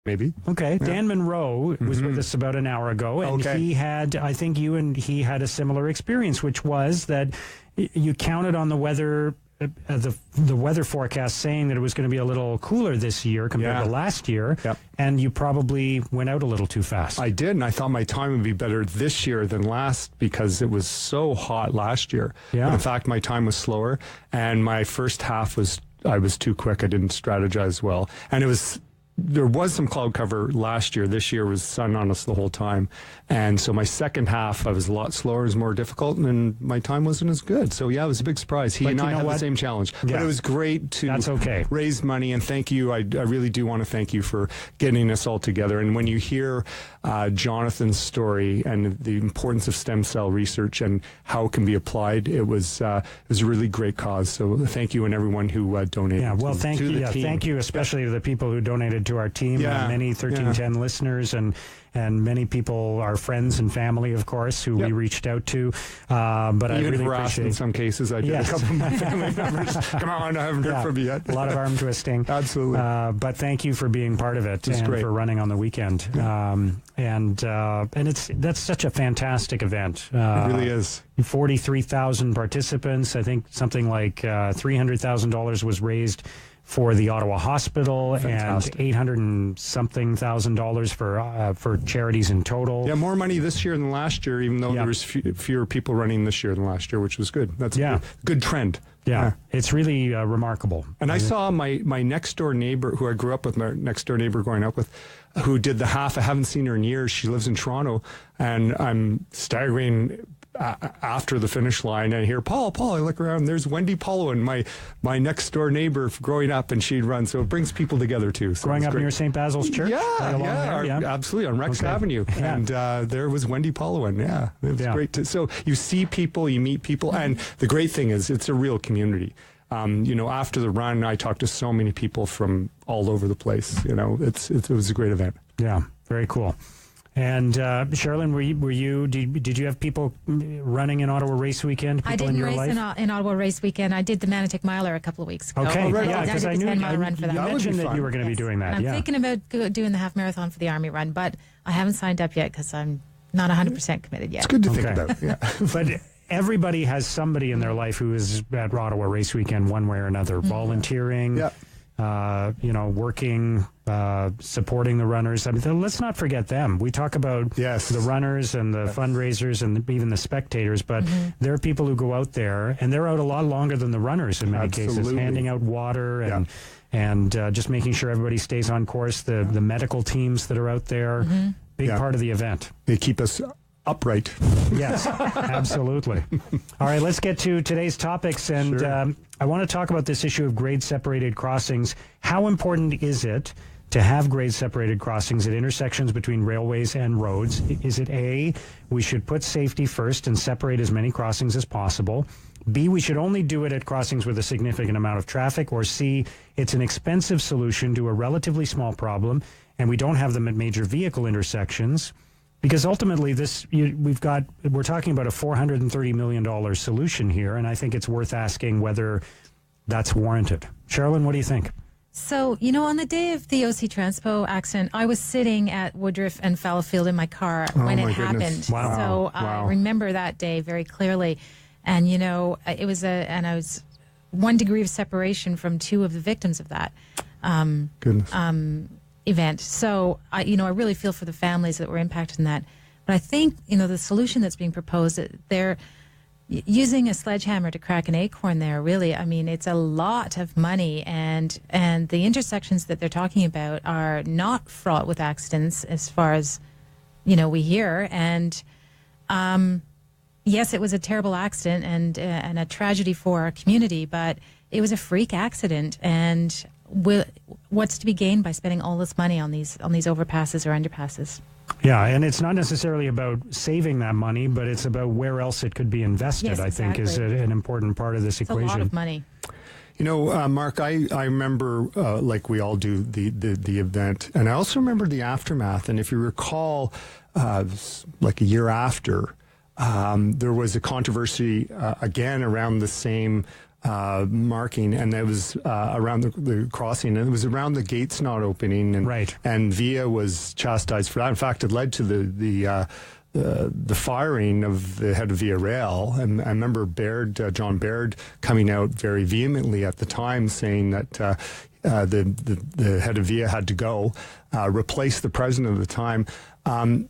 maybe. Okay. Yeah. Dan Monroe was with us about an hour ago, and he had, I think you and he had a similar experience, which was that you counted on the weather, the weather forecast saying that it was going to be a little cooler this year compared to last year, and you probably went out a little too fast. I did, and I thought my time would be better this year than last because it was so hot last year. Yeah. But in fact, my time was slower, and my first half I was too quick. I didn't strategize well, and there was some cloud cover last year. This year was sun on us the whole time. And so my second half, I was a lot slower, it was more difficult, and my time wasn't as good. So, yeah, it was a big surprise. He and I had the same challenge. Yeah. But it was great to raise money, and thank you. I really do want to thank you for getting us all together. And when you hear Jonathan's story and the importance of stem cell research and how it can be applied, it was a really great cause. So thank you and everyone who donated. Yeah, well, thank you. Thank you, especially to the people who donated to our team, many 1310 listeners, and many people, our friends and family, of course, who we reached out to. But I really appreciate in some cases. I did a couple of my family members. Come on, I haven't heard from you yet. A lot of arm twisting. Absolutely. But thank you for being part of it and for running on the weekend. And that's such a fantastic event. It really is. 43,000 participants. I think something like $300,000 was raised for the Ottawa Hospital. Fantastic. And $800 and something thousand for charities in total. Yeah, more money this year than last year, even though there was fewer people running this year than last year, which was good. That's a good trend. Yeah, it's really remarkable. And I saw my next door neighbor, who I grew up with, my next door neighbor growing up with, who did the half. I haven't seen her in years. She lives in Toronto, and I'm staggering after the finish line, and I hear Paul. I look around, there's Wendy Paulo, my next door neighbor growing up, and she'd run. So it brings people together too. So growing up near St. Basil's Church? Absolutely, on Rex Avenue. Yeah. And there was Wendy Paulo, and it was great. So you see people, you meet people, and the great thing is it's a real community. After the run, I talked to so many people from all over the place. It was a great event. Yeah, very cool. And Sherilyn, did you have people running in Ottawa Race Weekend? I didn't race in Ottawa Race Weekend. I did the Manotick Miler a couple of weeks ago. Okay, because I knew you mentioned that you were going to be doing that. And I'm thinking about doing the half marathon for the Army run, but I haven't signed up yet because I'm not 100% committed yet. It's good to think about. Yeah, but everybody has somebody in their life who is at Ottawa Race Weekend one way or another, volunteering. Yeah. Working, supporting the runners. I mean, let's not forget them. We talk about the runners and the fundraisers and even the spectators, but there are people who go out there, and they're out a lot longer than the runners in many cases, handing out water and just making sure everybody stays on course. The medical teams that are out there, big part of the event. They keep us upright. Yes, absolutely. All right, let's get to today's topics. And I want to talk about this issue of grade-separated crossings. How important is it to have grade-separated crossings at intersections between railways and roads? Is it A, we should put safety first and separate as many crossings as possible? B, we should only do it at crossings with a significant amount of traffic? Or C, it's an expensive solution to a relatively small problem, and we don't have them at major vehicle intersections? Because ultimately, we're talking about a $430 million solution here, and I think it's worth asking whether that's warranted. Sherilyn, what do you think? So, on the day of the OC Transpo accident, I was sitting at Woodruff and Fallowfield in my car when it happened. Wow. So I remember that day very clearly. And, I was 1 degree of separation from 2 of the victims of that. Event. So, I really feel for the families that were impacted in that. But I think, the solution that's being proposed, they're using a sledgehammer to crack an acorn there, really. I mean, it's a lot of money, and the intersections that they're talking about are not fraught with accidents as far as, we hear. And, yes, it was a terrible accident and a tragedy for our community, but it was a freak accident, and what's to be gained by spending all this money on these overpasses or underpasses? Yeah, and it's not necessarily about saving that money, but it's about where else it could be invested. Yes, I think is an important part of this equation. It's a lot of money. Mark, I remember, like we all do, the event, and I also remember the aftermath. And if you recall, like a year after, there was a controversy again around the same marking, and it was around the crossing, and it was around the gates not opening, and Right. and Via was chastised for that. In fact, it led to the firing of the head of Via Rail. And I remember John Baird, coming out very vehemently at the time, saying that the head of Via had to go, replace the president at the time.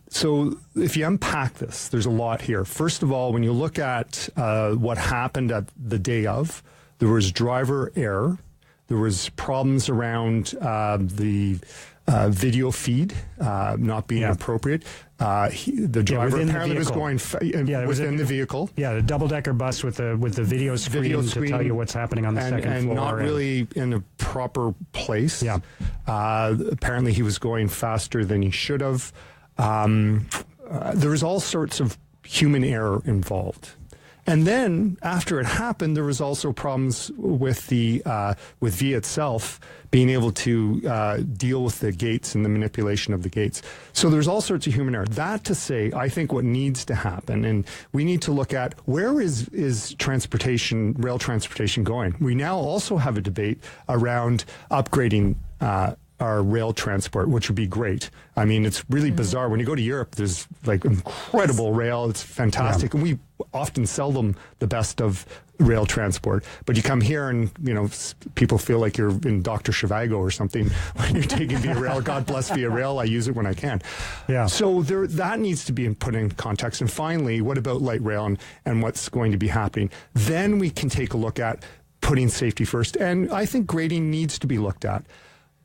So if you unpack this, there's a lot here. First of all, when you look at what happened at the day of, there was driver error. There was problems around the video feed not being appropriate. The driver apparently was going within the vehicle. Yeah, the double-decker bus with the video screen to tell you what's happening on the second floor. And not really in a proper place. Yeah. Apparently he was going faster than he should have. There was all sorts of human error involved. And then after it happened, there was also problems with with Via itself being able to deal with the gates and the manipulation of the gates. So there's all sorts of human error. That to say, I think what needs to happen, and we need to look at where is rail transportation going. We now also have a debate around upgrading our rail transport, which would be great. I mean, it's really bizarre. When you go to Europe, there's like incredible rail. It's fantastic. And we often sell them the best of rail transport. But you come here and, people feel like you're in Dr. Zhivago or something when you're taking Via Rail. God bless Via Rail. I use it when I can. Yeah. So that needs to be put in context. And finally, what about light rail and what's going to be happening? Then we can take a look at putting safety first. And I think grading needs to be looked at.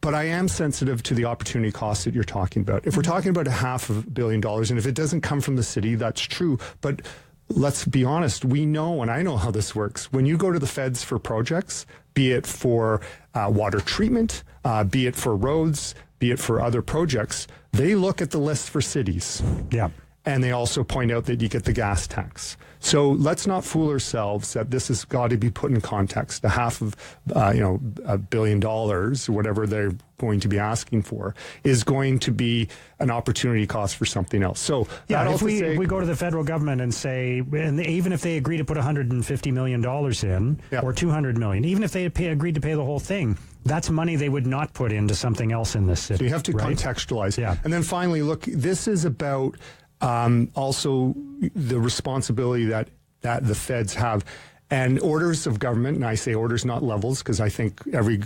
But I am sensitive to the opportunity costs that you're talking about. If we're talking about $500 million, and if it doesn't come from the city, that's true. But let's be honest, we know, and I know how this works. When you go to the feds for projects, be it for water treatment, be it for roads, be it for other projects, they look at the list for cities. Yeah. And they also point out that you get the gas tax. So let's not fool ourselves that this has got to be put in context. $500 million, or whatever they're going to be asking for, is going to be an opportunity cost for something else. So yeah, if we go to the federal government and say, and even if they agree to put $150 million in, or $200 million, even if they agreed to pay the whole thing, that's money they would not put into something else in this city. So you have to contextualize. Yeah. And then finally, look, this is about also the responsibility that the feds have, and orders of government, and I say orders, not levels, because I think every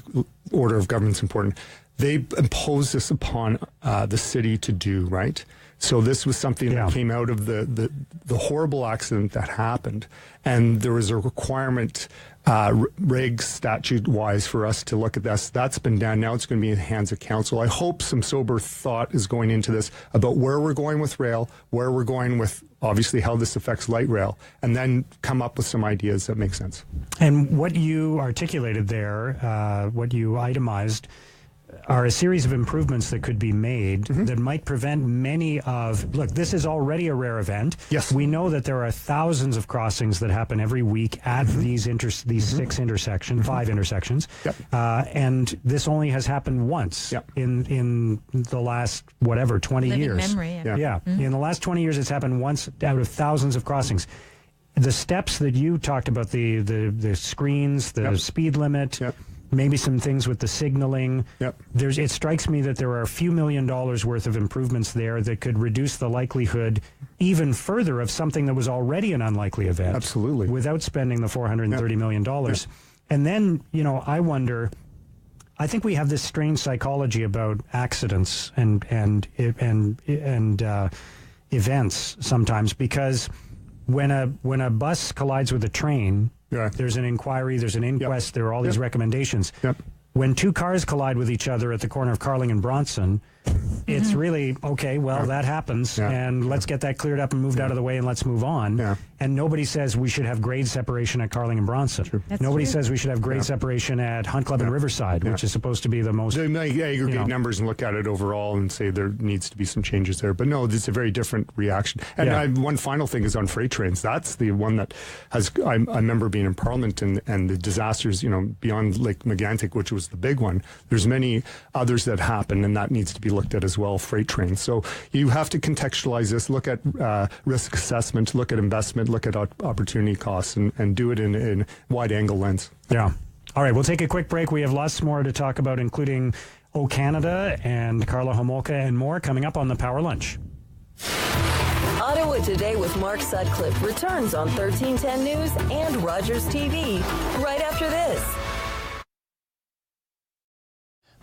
order of government is important. They impose this upon the city to do, right? So this was something that came out of the horrible accident that happened, and there was a requirement, reg statute-wise, for us to look at this. That's been done. Now it's going to be in the hands of council. I hope some sober thought is going into this about where we're going with rail, where we're going with, obviously, how this affects light rail, and then come up with some ideas that make sense. And what you articulated there, what you itemized, are a series of improvements that could be made that might prevent many of... Look, this is already a rare event. Yes. We know that there are thousands of crossings that happen every week at these 6 intersections, 5 intersections. Yep. And this only has happened once in the last, 20 Living years. memory. In the last 20 years, it's happened once out of thousands of crossings. The steps that you talked about, the screens, the speed limit... Maybe some things with the signaling. It strikes me that there are a few $1 million worth of improvements there that could reduce the likelihood even further of something that was already an unlikely event. Absolutely. Without spending the $430 million. And then, I wonder, I think we have this strange psychology about accidents and events sometimes, because when a bus collides with a train, there's an inquiry, there's an inquest, there are all these recommendations. When 2 cars collide with each other at the corner of Carling and Bronson, it's really, okay, well, that happens, and let's get that cleared up and moved out of the way, and let's move on. And nobody says we should have grade separation at Carling and Bronson. Nobody says we should have grade separation at Hunt Club and Riverside, which is supposed to be the most... They may aggregate numbers and look at it overall and say there needs to be some changes there. But no, it's a very different reaction. And one final thing is on freight trains. That's the one that has... I remember being in Parliament and the disasters, beyond Lake Megantic, which was the big one. There's many others that happen, and that needs to be looked at as well, freight trains. So you have to contextualize this, look at risk assessment, look at investment, look at opportunity costs and do it in wide angle lens. Yeah. All right, we'll take a quick break. We have lots more to talk about, including O Canada and Carla Homolka and more coming up on the Power Lunch. Ottawa Today with Mark Sutcliffe returns on 1310 News and Rogers TV right after this.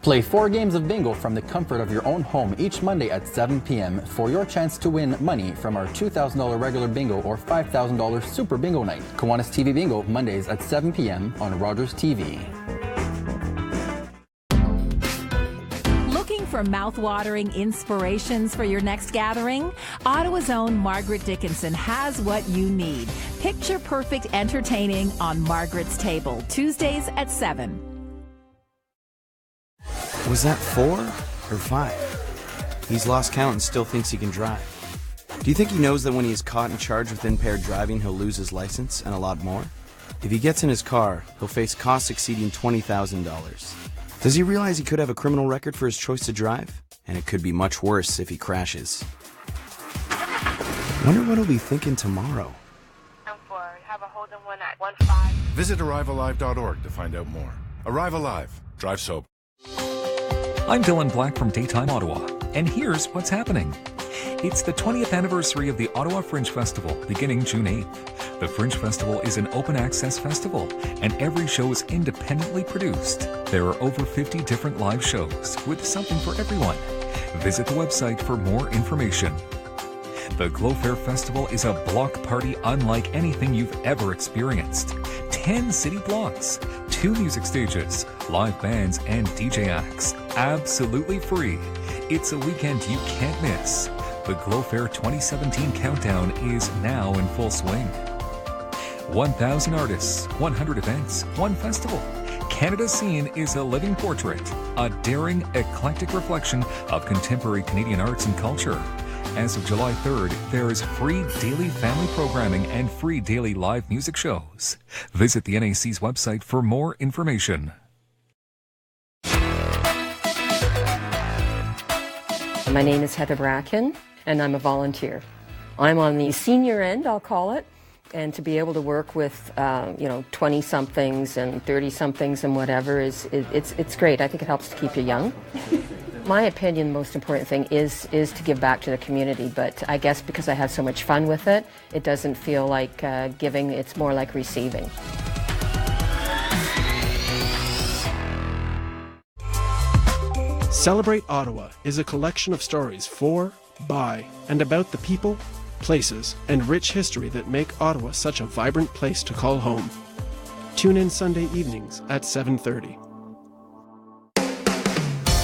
Play 4 games of bingo from the comfort of your own home each Monday at 7 p.m. for your chance to win money from our $2,000 regular bingo or $5,000 super bingo night. Kiwanis TV Bingo, Mondays at 7 p.m. on Rogers TV. Looking for mouth-watering inspirations for your next gathering? Ottawa's own Margaret Dickinson has what you need. Picture-perfect entertaining on Margaret's Table, Tuesdays at 7. Was that 4 or 5? He's lost count and still thinks he can drive. Do you think he knows that when he is caught and charged with impaired driving, he'll lose his license and a lot more? If he gets in his car, he'll face costs exceeding $20,000. Does he realize he could have a criminal record for his choice to drive? And it could be much worse if he crashes. Wonder what he'll be thinking tomorrow. Have a Holden one at 15. Visit ArriveAlive.org to find out more. Arrive Alive. Drive sober. I'm Dylan Black from Daytime Ottawa, and here's what's happening. It's the 20th anniversary of the Ottawa Fringe Festival, beginning June 8th. The Fringe Festival is an open-access festival, and every show is independently produced. There are over 50 different live shows, with something for everyone. Visit the website for more information. The Glow Fair Festival is a block party unlike anything you've ever experienced. 10 city blocks, 2 music stages, live bands, and DJ acts. Absolutely free. It's a weekend you can't miss. The Glow Fair 2017 countdown is now in full swing. 1,000 artists, 100 events, 1 festival. Canada's Scene is a living portrait, a daring, eclectic reflection of contemporary Canadian arts and culture. As of July 3rd, there is free daily family programming and free daily live music shows. Visit the NAC's website for more information. My name is Heather Bracken, and I'm a volunteer. I'm on the senior end, I'll call it, and to be able to work with 20-somethings and 30-somethings and whatever it's great. I think it helps to keep you young. My opinion, the most important thing is to give back to the community, but I guess because I have so much fun with it, it doesn't feel like giving, it's more like receiving. Celebrate Ottawa is a collection of stories for, by, and about the people, places, and rich history that make Ottawa such a vibrant place to call home. Tune in Sunday evenings at 7:30.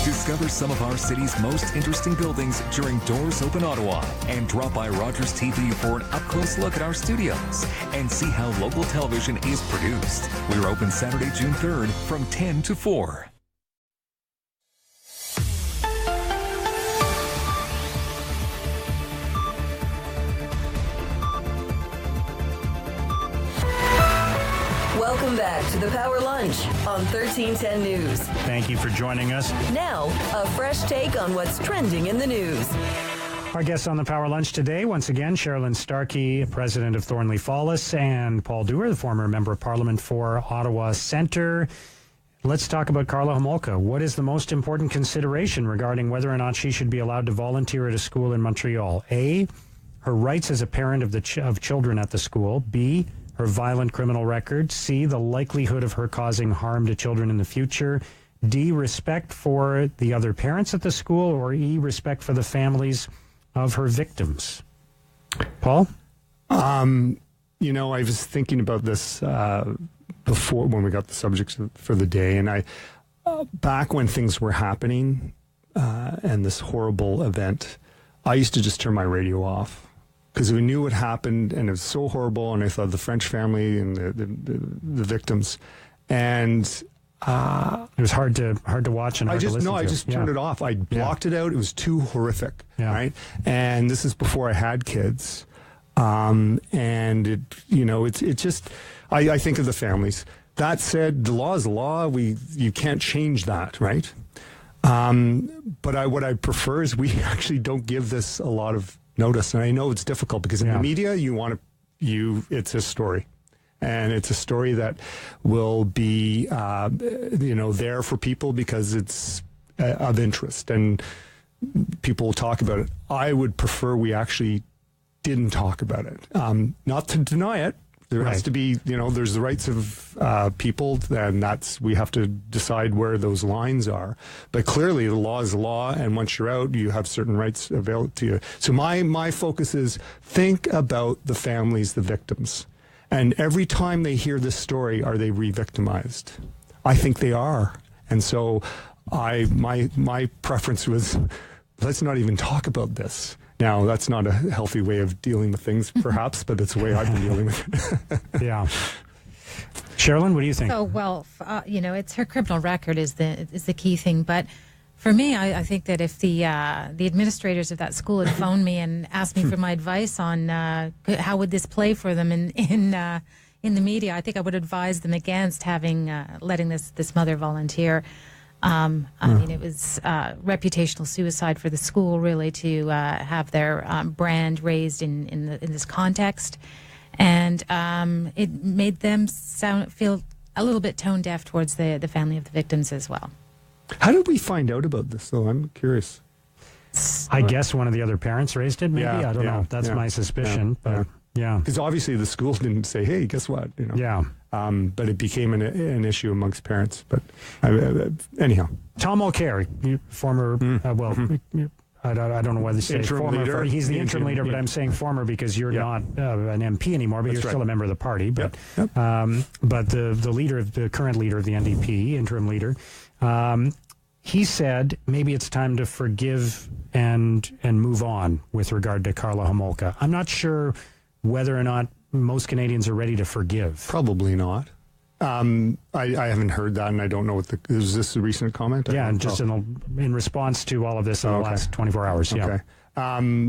Discover some of our city's most interesting buildings during Doors Open Ottawa and drop by Rogers TV for an up-close look at our studios and see how local television is produced. We're open Saturday, June 3rd from 10 to 4. Welcome back to the Power Lunch on 1310 News. Thank you for joining us. Now, a fresh take on what's trending in the news. Our guests on the Power Lunch today, once again, Sherilyn Starkey, president of Thornley Fallis, and Paul Dewar, the former member of Parliament for Ottawa Centre. Let's talk about Carla Homolka. What is the most important consideration regarding whether or not she should be allowed to volunteer at a school in Montreal? A, her rights as a parent of children at the school. B, her violent criminal record. C, the likelihood of her causing harm to children in the future. D, respect for the other parents at the school. Or E, respect for the families of her victims. Paul? I was thinking about this before when we got the subjects for the day. And I, back when things were happening and this horrible event, I used to just turn my radio off. Because we knew what happened, and it was so horrible, and I thought the French family and the victims, and it was hard to watch and hard to listen to. I just turned it off. I blocked it out. It was too horrific, right? And this is before I had kids, and it's just I think of the families. That said, the law is the law. You can't change that, right? But what I prefer is we actually don't give this a lot of notice. And I know it's difficult because in the media, you want it's a story. And it's a story that will be, there for people because it's of interest and people will talk about it. I would prefer we actually didn't talk about it. Not to deny it. There has to be, there's the rights of people, and we have to decide where those lines are. But clearly, the law is the law, and once you're out, you have certain rights available to you. So my focus is think about the families, the victims. And every time they hear this story, are they re-victimized? I think they are. And so my preference was, let's not even talk about this. Now, that's not a healthy way of dealing with things, perhaps, but it's the way I've been dealing with it. Yeah. Sherilyn, what do you think? So, well, it's her criminal record is the key thing. But for me, I think that if the administrators of that school had phoned me and asked me for my advice on how would this play for them in the media, I think I would advise them against letting this mother volunteer. I mean, it was reputational suicide for the school, really, to have their brand raised in this context, and it made them feel a little bit tone deaf towards the family of the victims as well. How did we find out about this, though? I'm curious. I guess one of the other parents raised it, maybe? I don't know. That's my suspicion. But because obviously the school didn't say, hey, guess what? Yeah. But it became an issue amongst parents. But anyhow. Tom Mulcair, former, I don't know whether to say former. Leader. He's the interim leader, but I'm saying former because you're not an MP anymore, but you're still a member of the party. But but the current leader of the NDP, interim leader, he said maybe it's time to forgive and move on with regard to Karla Homolka. I'm not sure whether or not most Canadians are ready to forgive. Probably not. I haven't heard that, and I don't know is this a recent comment? Yeah, and just in response to all of this in the last 24 hours. Okay. Yeah.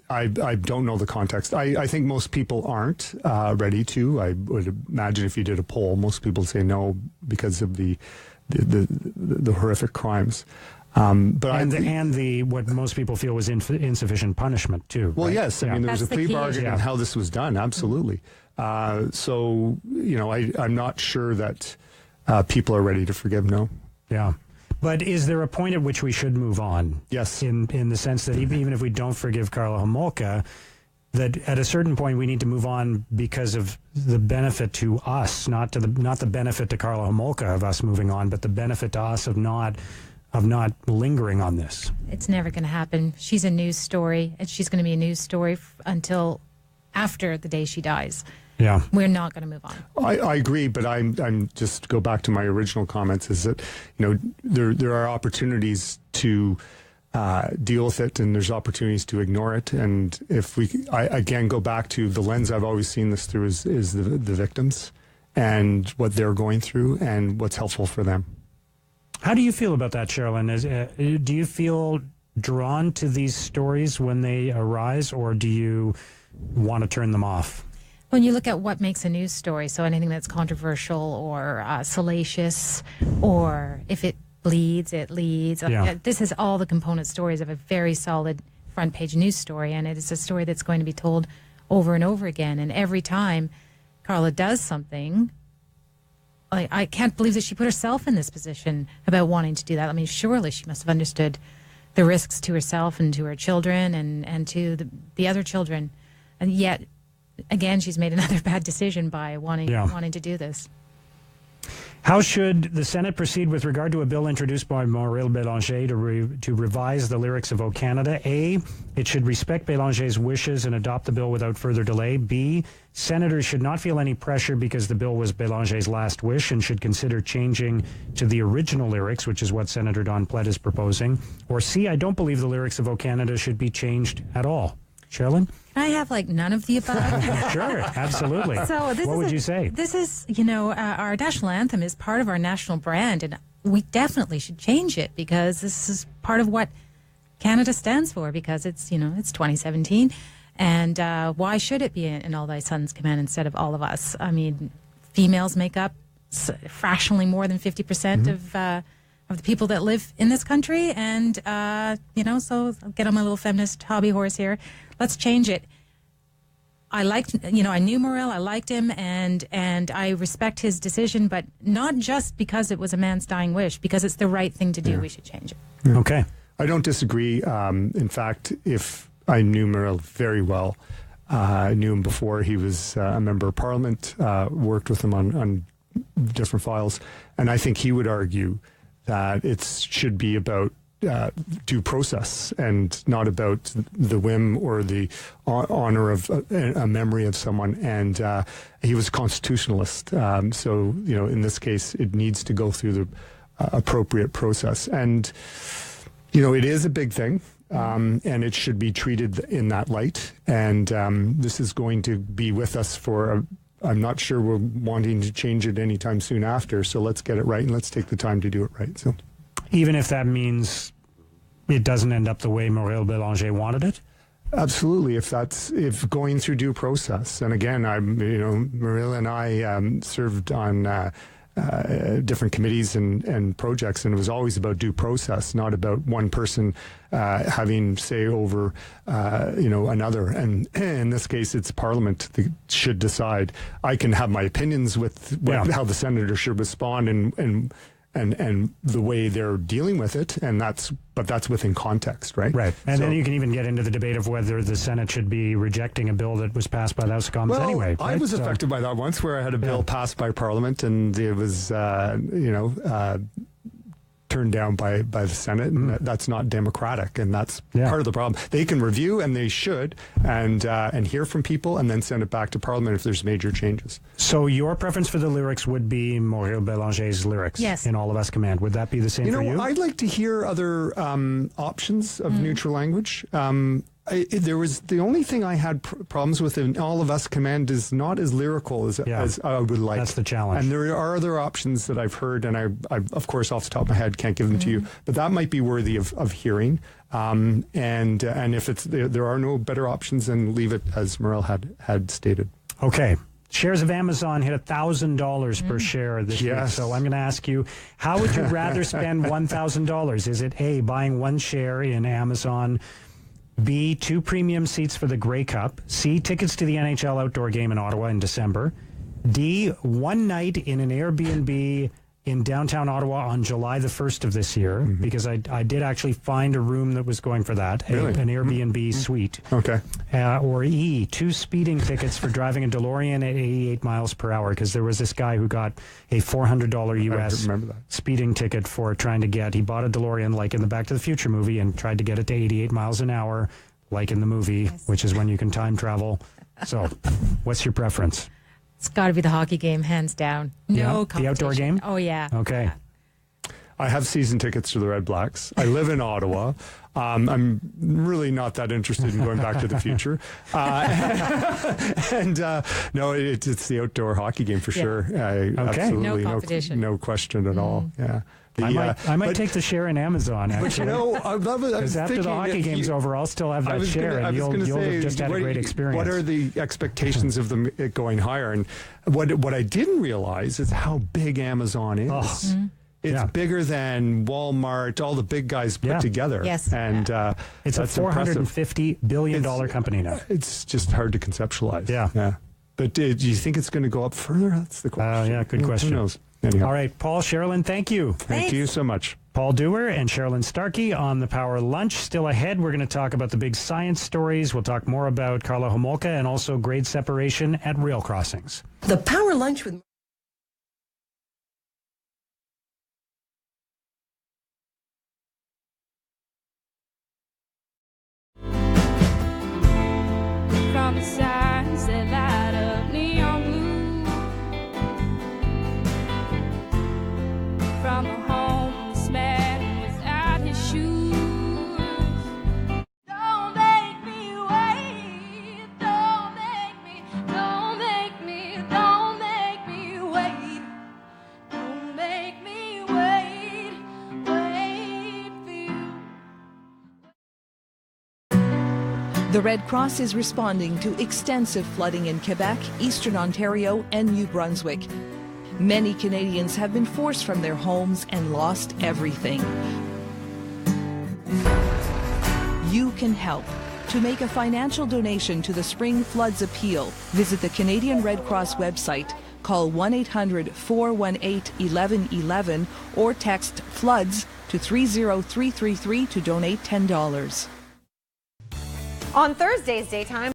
I don't know the context. I think most people aren't ready to. I would imagine if you did a poll, most people would say no because of the horrific crimes. But what most people feel was insufficient punishment too. Well, right? Yes, I mean there was a plea bargain and how this was done. Absolutely. So I'm not sure that people are ready to forgive. No. Yeah. But is there a point at which we should move on? Yes. In the sense that even if we don't forgive Karla Homolka, that at a certain point we need to move on because of the benefit to us, not the benefit to Karla Homolka of us moving on, but the benefit to us of not lingering on this. It's never going to happen. She's a news story, and she's going to be a news story until after the day she dies. Yeah, we're not going to move on. I agree, but I'm just go back to my original comments. Is that there are opportunities to deal with it, and there's opportunities to ignore it. And if I again go back to the lens I've always seen this through is the victims and what they're going through and what's helpful for them. How do you feel about that, Sherilyn? Do you feel drawn to these stories when they arise, or do you want to turn them off? When you look at what makes a news story, so anything that's controversial or salacious, or if it bleeds, it leads. Yeah. This is all the component stories of a very solid front page news story, and it is a story that's going to be told over and over again. And every time Karla does something, I can't believe that she put herself in this position about wanting to do that. I mean, surely she must have understood the risks to herself and to her children and to the other children. And yet, again, she's made another bad decision by wanting to do this. How should the Senate proceed with regard to a bill introduced by Maurille Bélanger to revise the lyrics of O Canada? A, it should respect Bélanger's wishes and adopt the bill without further delay. B, senators should not feel any pressure because the bill was Bélanger's last wish and should consider changing to the original lyrics, which is what Senator Don Plett is proposing. Or C, I don't believe the lyrics of O Canada should be changed at all. Sherilyn? Can I have none of the above? Sure, absolutely. So what would you say? This is, our national anthem is part of our national brand, and we definitely should change it because this is part of what Canada stands for, because it's, it's 2017. And why should it be an All Thy Sons command instead of all of us? I mean, females make up fractionally more than 50% of the people that live in this country. And, so I'll get on my little feminist hobby horse here. Let's change it. I knew Morel, I liked him, and I respect his decision, but not just because it was a man's dying wish, because it's the right thing to do. We should change it. Yeah. Okay. I don't disagree. In fact, if I knew Morel very well, I knew him before he was a member of Parliament, worked with him on different files, and I think he would argue that it should be about due process and not about the whim or the honor of a memory of someone. And he was a constitutionalist. So, in this case, it needs to go through the appropriate process. And, it is a big thing. And it should be treated in that light. And this is going to be with us I'm not sure we're wanting to change it anytime soon after. So let's get it right and let's take the time to do it right. So, even if that means it doesn't end up the way Morel Bélanger wanted it? Absolutely. If going through due process, and again, Morel and I served on different committees and projects, and it was always about due process, not about one person having say over another. And in this case, it's Parliament that should decide. I can have my opinions with how the senator should respond and the way they're dealing with it, but that's within context, right? Right. And then you can even get into the debate of whether the Senate should be rejecting a bill that was passed by the House of Commons anyway. Right? I was affected by that once, where I had a bill passed by Parliament, and it was, turned down by the Senate, and that's not democratic, and that's part of the problem. They can review, and they should, and hear from people, and then send it back to Parliament if there's major changes. So your preference for the lyrics would be Morel Bélanger's lyrics in All of Us Command. Would that be the same for you? I'd like to hear other options of neutral language. The only thing I had problems with in All of Us Command is not as lyrical as I would like. That's the challenge. And there are other options that I've heard, and I of course, off the top of my head, can't give them to you, but that might be worthy of hearing. And if there are no better options, then leave it as Morel had stated. Okay. Shares of Amazon hit $1,000 per share this week. So I'm going to ask you, how would you rather spend $1,000? Is it A, buying one share in Amazon, B, 2 premium seats for the Grey Cup, C, tickets to the NHL outdoor game in Ottawa in December, D, one night in an Airbnb in downtown Ottawa on July the 1st of this year, because I did actually find a room that was going for that, an Airbnb suite. Okay. Or E, 2 speeding tickets for driving a DeLorean at 88 miles per hour, because there was this guy who got a $400 US speeding ticket for trying to he bought a DeLorean like in the Back to the Future movie and tried to get it to 88 miles an hour like in the movie, which is when you can time travel. So what's your preference? It's got to be the hockey game, hands down. No competition. The outdoor game? Oh, yeah. Okay. I have season tickets to the Red Blacks. I live in Ottawa. I'm really not that interested in going back to the future. No, it's the outdoor hockey game for sure. Absolutely. No competition. No question at all. Yeah. I might take the share in Amazon, actually. But because after the hockey game's over, I'll still have that share, and you'll have just had a great experience. What are the expectations of it going higher? And what I didn't realize is how big Amazon is. It's bigger than Walmart, all the big guys put together. Yes. And it's a $450 billion company now. It's just hard to conceptualize. Yeah. But do you think it's going to go up further? That's the question. Good question. Who knows? Anyhow. All right, Paul, Sherilyn, thank you. Thank you so much. Paul Dewar and Sherilyn Starkey on the Power Lunch. Still ahead, we're going to talk about the big science stories. We'll talk more about Carla Homolka and also grade separation at rail crossings. The Power Lunch with from the signs that light up neon blue, from the homeless man without his shoes. Don't make me wait, don't make me wait, don't make me wait for you. The Red Cross is responding to extensive flooding in Quebec, Eastern Ontario, and New Brunswick. Many Canadians have been forced from their homes and lost everything. You can help. To make a financial donation to the Spring Floods Appeal, visit the Canadian Red Cross website, call 1-800-418-1111 or text FLOODS to 30333 to donate $10. On Thursday's Daytime,